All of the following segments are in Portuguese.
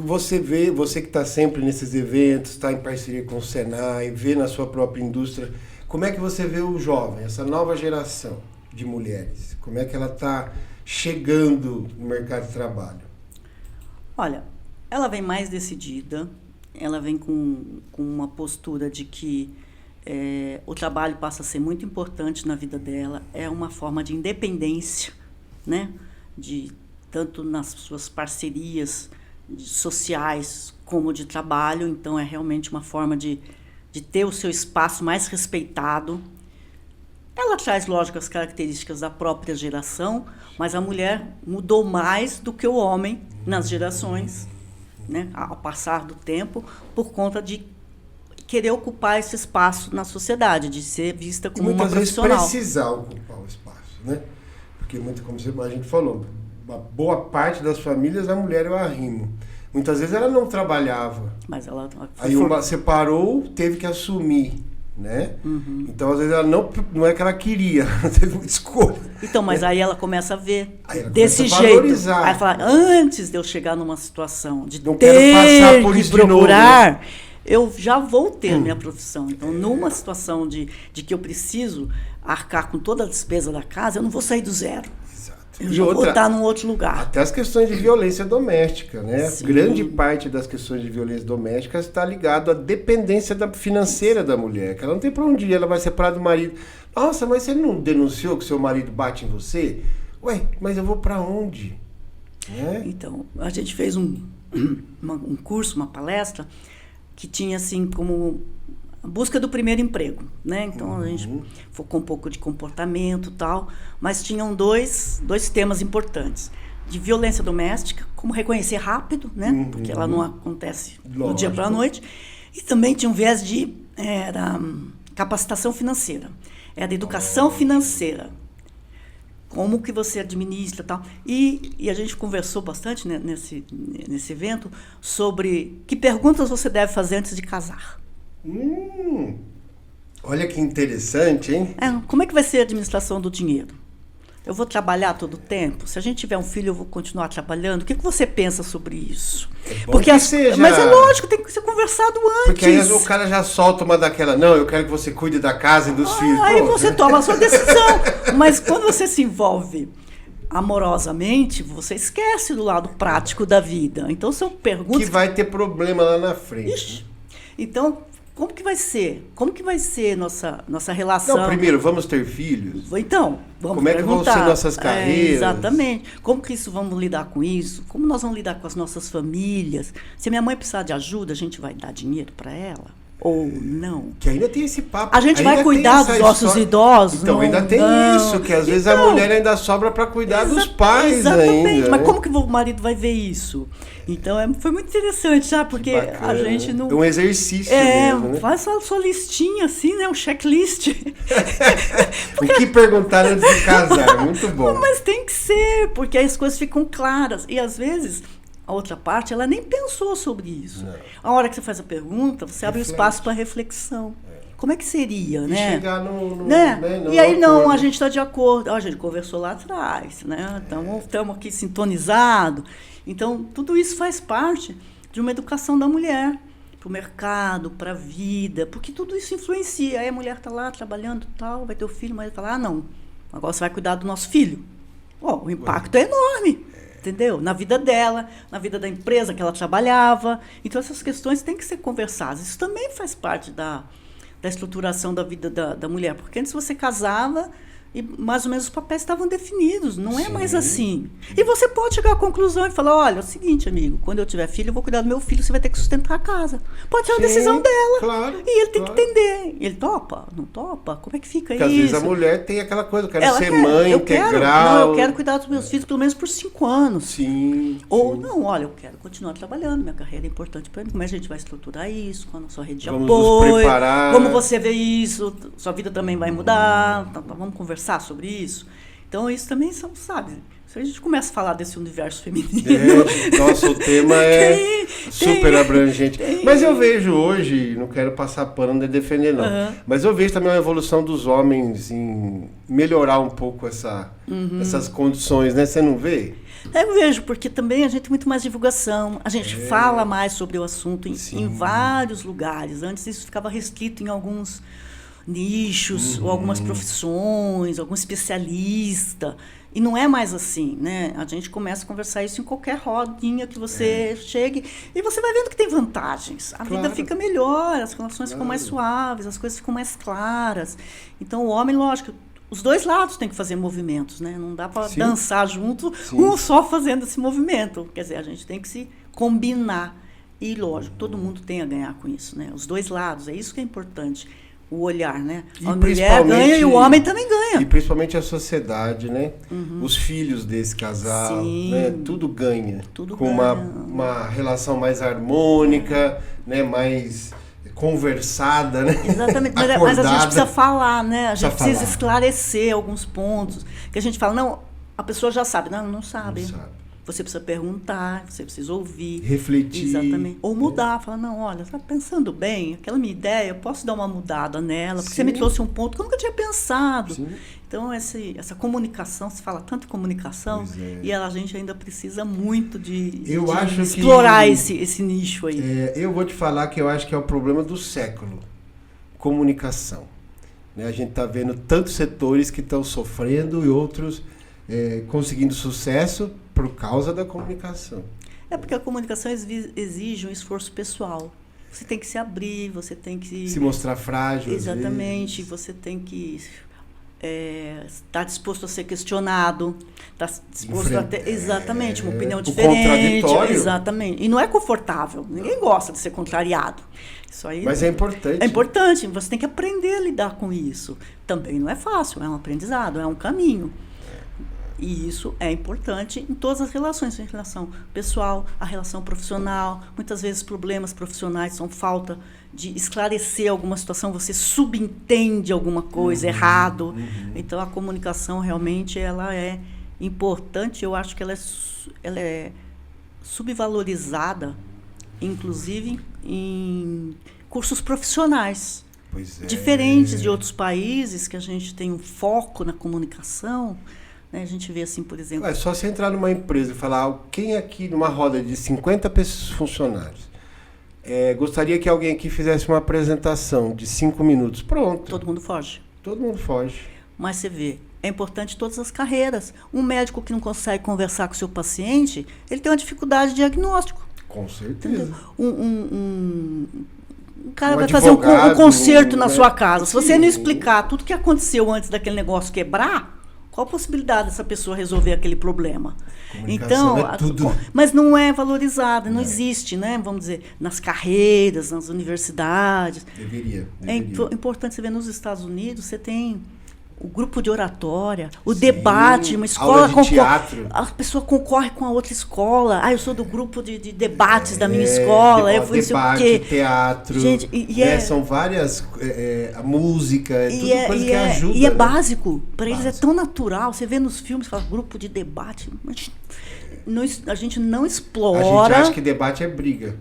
você vê, você que está sempre nesses eventos, está em parceria com o Senai, vê na sua própria indústria, como é que você vê o jovem, essa nova geração de mulheres? Como é que ela está chegando no mercado de trabalho? Olha, ela vem mais decidida, ela vem com uma postura de que o trabalho passa a ser muito importante na vida dela, é uma forma de independência, né? Tanto nas suas parcerias sociais como de trabalho, então é realmente uma forma de ter o seu espaço mais respeitado. Ela traz, lógico, as características da própria geração, mas a mulher mudou mais do que o homem nas gerações, né, ao passar do tempo, por conta de querer ocupar esse espaço na sociedade, de ser vista como uma profissional. Muitas vezes precisar ocupar o espaço, né? Porque, como a gente falou, uma boa parte das famílias, a mulher é o arrimo. Muitas vezes ela não trabalhava. Mas ela aí separou, teve que assumir, né? Uhum. Então, às vezes, ela não é que ela queria, ela teve uma escolha. Então, mas aí ela começa a ver desse jeito. Aí ela fala, antes de eu chegar numa situação de não quero passar por isso procurar, de novo, né? Eu já vou ter minha profissão. Então, numa situação de que eu preciso arcar com toda a despesa da casa, eu não vou sair do zero. Eu vou estar num outro lugar. Até as questões de violência doméstica, né? Sim. Grande parte das questões de violência doméstica está ligado à dependência financeira da mulher, que ela não tem para onde ir, ela vai separar do marido. Nossa, mas você não denunciou que seu marido bate em você? Ué, mas eu vou para onde? Né? Então, a gente fez um curso, uma palestra, que tinha assim como a busca do primeiro emprego, né? Então a gente focou um pouco de comportamento e tal, mas tinham dois temas importantes: de violência doméstica, como reconhecer rápido, né? Porque ela não acontece do dia para a noite, e também tinha um viés de capacitação financeira, da educação financeira. Como que você administra e tal. E a gente conversou bastante, né, nesse evento sobre que perguntas você deve fazer antes de casar. Olha que interessante, hein? Como é que vai ser a administração do dinheiro? Eu vou trabalhar todo o tempo? Se a gente tiver um filho, eu vou continuar trabalhando? O que você pensa sobre isso? Porque mas é lógico, tem que ser conversado antes. Porque aí o cara já solta uma daquela, não, eu quero que você cuide da casa e dos filhos. Aí você toma a sua decisão. Mas quando você se envolve amorosamente, você esquece do lado prático da vida. Então são perguntas... Que vai ter problema lá na frente. Ixi. Então, como que vai ser? Como que vai ser nossa relação? Não, primeiro, vamos ter filhos? Então, vamos como é que perguntar. vão ser nossas carreiras? Exatamente. Como que vamos lidar com isso? Como nós vamos lidar com as nossas famílias? Se minha mãe precisar de ajuda, a gente vai dar dinheiro para ela? Ou não? Que ainda tem esse papo. A gente vai cuidar dos nossos idosos? Então, ainda tem isso, que às vezes a mulher ainda sobra para cuidar dos pais. Exatamente. Ainda, mas né? como que o marido vai ver isso? Então, foi muito interessante, sabe? Porque bacana, a gente não... É um exercício mesmo, né? Faz a sua listinha, assim, né? Um checklist. O que perguntar antes de casar? Muito bom. Mas tem que ser, porque aí as coisas ficam claras. E, às vezes... A outra parte, ela nem pensou sobre isso. Não. A hora que você faz a pergunta, você abre o espaço para reflexão. Como é que seria, né? E chegar no e aí, não, a gente está de acordo. A gente conversou lá atrás, né? Estamos aqui sintonizados. Então, tudo isso faz parte de uma educação da mulher para o mercado, para a vida, porque tudo isso influencia. Aí a mulher está lá trabalhando e tal, vai ter o filho, mas vai falar, não, agora você vai cuidar do nosso filho. O impacto é enorme. Entendeu? Na vida dela, na vida da empresa que ela trabalhava. Então, essas questões têm que ser conversadas. Isso também faz parte da estruturação da vida da mulher. Porque antes você casava e mais ou menos os papéis estavam definidos. Não é mais assim. E você pode chegar à conclusão e falar, olha, é o seguinte, amigo, quando eu tiver filho, eu vou cuidar do meu filho, você vai ter que sustentar a casa. Pode ser uma decisão dela. Claro, e ele tem que entender. Ele topa? Não topa? Como é que fica isso? Porque às vezes a mulher tem aquela coisa, eu quero ser mãe integral. Eu quero cuidar dos meus filhos pelo menos por 5 anos. Sim. Ou, não, olha, eu quero continuar trabalhando, minha carreira é importante para mim. Como é que a gente vai estruturar isso? Com a sua rede de apoio? Nos preparar. Como você vê isso? Sua vida também vai mudar? Vamos conversar sobre isso? Então, isso também são, sabe? Se a gente começa a falar desse universo feminino... Nossa, o tema é super abrangente. Mas eu vejo hoje, não quero passar pano nem defender não, mas eu vejo também uma evolução dos homens em melhorar um pouco essas condições, né? Você não vê? Eu vejo, porque também a gente tem muito mais divulgação, a gente fala mais sobre o assunto em vários lugares. Antes isso ficava restrito em alguns nichos, ou algumas profissões, algum especialista. E não é mais assim, né? A gente começa a conversar isso em qualquer rodinha que você chegue e você vai vendo que tem vantagens. A vida fica melhor, as relações ficam mais suaves, as coisas ficam mais claras. Então, o homem, lógico, os dois lados têm que fazer movimentos, né? Não dá para dançar junto, um só fazendo esse movimento. Quer dizer, a gente tem que se combinar. E, lógico, todo mundo tem a ganhar com isso, né? Os dois lados, é isso que é importante. O olhar, né? A mulher ganha e o homem também ganha. E principalmente a sociedade, né? Os filhos desse casal, né? Tudo ganha. Tudo com ganha. uma relação mais harmônica, né? Mais conversada, né? Exatamente, mas a gente precisa falar, né? A gente precisa esclarecer alguns pontos. Que a gente fala, não, a pessoa já sabe. Não sabe. Não sabe. Você precisa perguntar, você precisa ouvir. Refletir. Exatamente. Ou mudar. Falar, não, olha, você está pensando bem, aquela minha ideia, eu posso dar uma mudada nela, porque você me trouxe um ponto que eu nunca tinha pensado. Sim. Então, essa comunicação, se fala tanto em comunicação, e a gente ainda precisa muito de explorar esse nicho aí. Eu vou te falar que eu acho que é o problema do século. Comunicação. Né? A gente está vendo tantos setores que estão sofrendo e outros conseguindo sucesso por causa da comunicação. É porque a comunicação exige um esforço pessoal. Você tem que se abrir, você tem que... Se mostrar frágil. Exatamente, você tem que estar disposto a ser questionado, estar disposto a ter, exatamente, uma opinião diferente. Contraditório. Exatamente. E não é confortável, ninguém gosta de ser contrariado. Isso aí mas é importante. É importante, você tem que aprender a lidar com isso. Também não é fácil, é um aprendizado, é um caminho. E isso é importante em todas as relações, a relação pessoal, a relação profissional. Muitas vezes problemas profissionais são falta de esclarecer alguma situação, você subentende alguma coisa errado. Então, a comunicação realmente ela é importante. Eu acho que ela é subvalorizada, inclusive em cursos profissionais. Diferentes de outros países, que a gente tem um foco na comunicação. A gente vê assim, por exemplo... É só você entrar numa empresa e falar, quem aqui, numa roda de 50 funcionários, gostaria que alguém aqui fizesse uma apresentação de 5 minutos. Pronto. Todo mundo foge. Todo mundo foge. Mas você vê, é importante todas as carreiras. Um médico que não consegue conversar com o seu paciente, ele tem uma dificuldade de diagnóstico. Com certeza. Um cara vai fazer um concerto na sua casa. Se você não explicar tudo que aconteceu antes daquele negócio quebrar... Qual a possibilidade dessa pessoa resolver aquele problema? Então, mas não é valorizada, não existe, né? Vamos dizer, nas carreiras, nas universidades. Deveria. É importante você ver nos Estados Unidos, você tem o grupo de oratória, o debate, uma escola aula de teatro. A pessoa concorre com a outra escola. Eu sou do grupo de debates da minha escola. Eu fui debate, não sei o quê. Teatro. Gente, são várias a música, tudo coisa que ajuda. E é básico. Para eles é tão natural. Você vê nos filmes, fala grupo de debate. A gente não explora. A gente acha que debate é briga.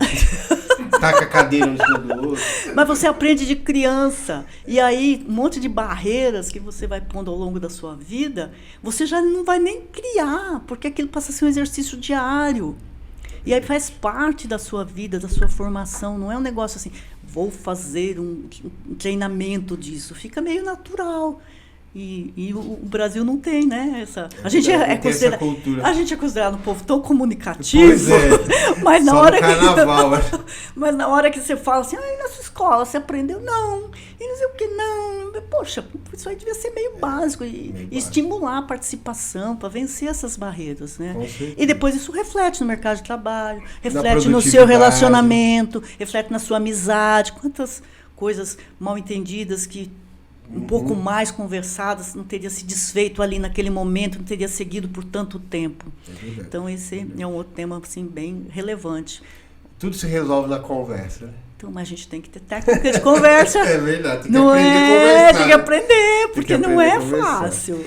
Taca a cadeira um em cima do outro. Mas você aprende de criança. E aí, um monte de barreiras que você vai pondo ao longo da sua vida, você já não vai nem criar, porque aquilo passa a ser um exercício diário. E aí faz parte da sua vida, da sua formação. Não é um negócio assim, vou fazer um treinamento disso. Fica meio natural. E o Brasil não tem, né? A gente é considerado um povo tão comunicativo. Pois é. Mas na só hora no carnaval. mas na hora que você fala assim, na sua escola você aprendeu? Não. E não sei o que, não. Poxa, isso aí devia ser meio básico. E estimular a participação para vencer essas barreiras, né? E depois isso reflete no mercado de trabalho, reflete no seu relacionamento, reflete na sua amizade. Quantas coisas mal entendidas que um pouco mais conversadas, não teria se desfeito ali naquele momento, não teria seguido por tanto tempo. Então, esse é um outro tema assim, bem relevante. Tudo se resolve na conversa, né? Então, mas a gente tem que ter técnica de conversa. É verdade, tem que aprender a conversar. Tem que aprender, porque não é fácil.